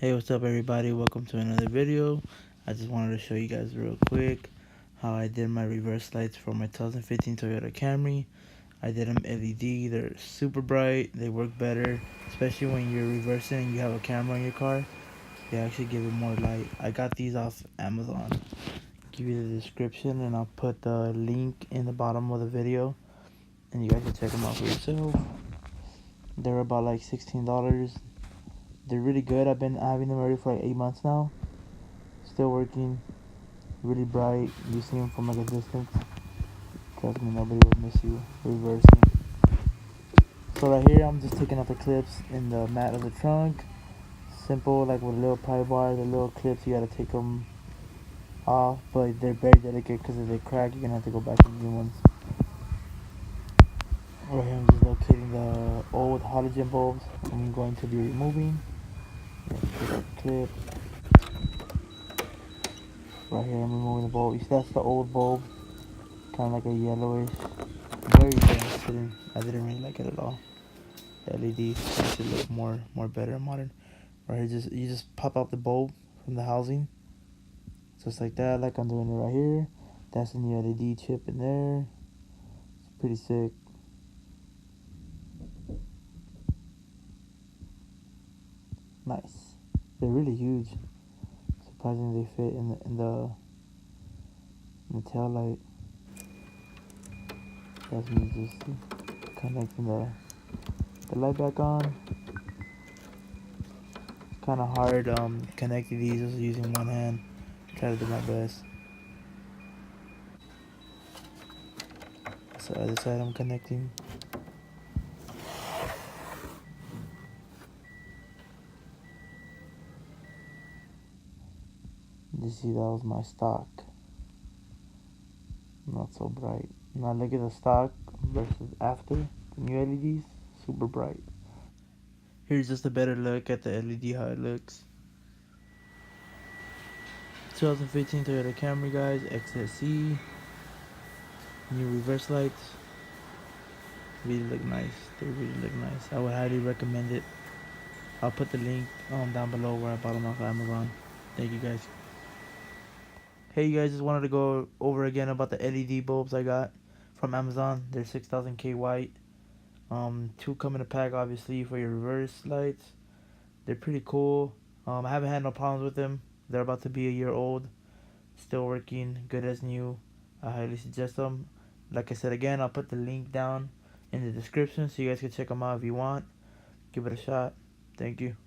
Hey, what's up everybody? Welcome to another video. I just wanted to show you guys real quick how I did my reverse lights for my 2015 Toyota Camry. I did them LED. They're super bright. They work better, especially when you're reversing and you have a camera in your car. They actually give it more light. I got these off Amazon. Give you the description and I'll put the link in the bottom of the video and you guys can check them out for yourself. They're about like $16. They're really good. I've been having them already for like 8 months now. Still working, really bright. You see them from like a distance. Trust me, nobody will miss you reversing. So right here, I'm just taking off the clips in the mat of the trunk. Simple, like with a little pry bar, the little clips, you gotta take them off, but they're very delicate because if they crack, you're gonna have to go back to new ones. Right here, I'm just locating the old halogen bulbs I'm going to be removing. Take out the clip. Right here, I'm removing the bulb. You see, that's the old bulb, kind of like a yellowish. Very dense. I didn't really like it at all. The LED makes it look more better and modern. Right here, you just pop out the bulb from the housing, just like that, like I'm doing it right here. That's the new LED chip in there. It's pretty sick. Nice. They're really huge. Surprisingly, they fit in the tail light. That's me just connecting the light back on. It's kind of hard connecting these just using one hand. Try to do my best. So other side I'm connecting. You see, that was my stock. Not so bright. Now look at the stock versus after. The new LEDs, super bright. Here's just a better look at the LED, how it looks. 2015 Toyota Camry, guys, XSC. New reverse lights. Really look nice. They really look nice. I would highly recommend it. I'll put the link down below where I bought them off Amazon. Thank you guys. Hey, you guys, just wanted to go over again about the LED bulbs I got from Amazon. They're 6000K white. Two come in a pack, obviously, for your reverse lights. They're pretty cool. I haven't had no problems with them. They're about to be a year old. Still working, good as new. I highly suggest them. Like I said again, I'll put the link down in the description so you guys can check them out if you want. Give it a shot. Thank you.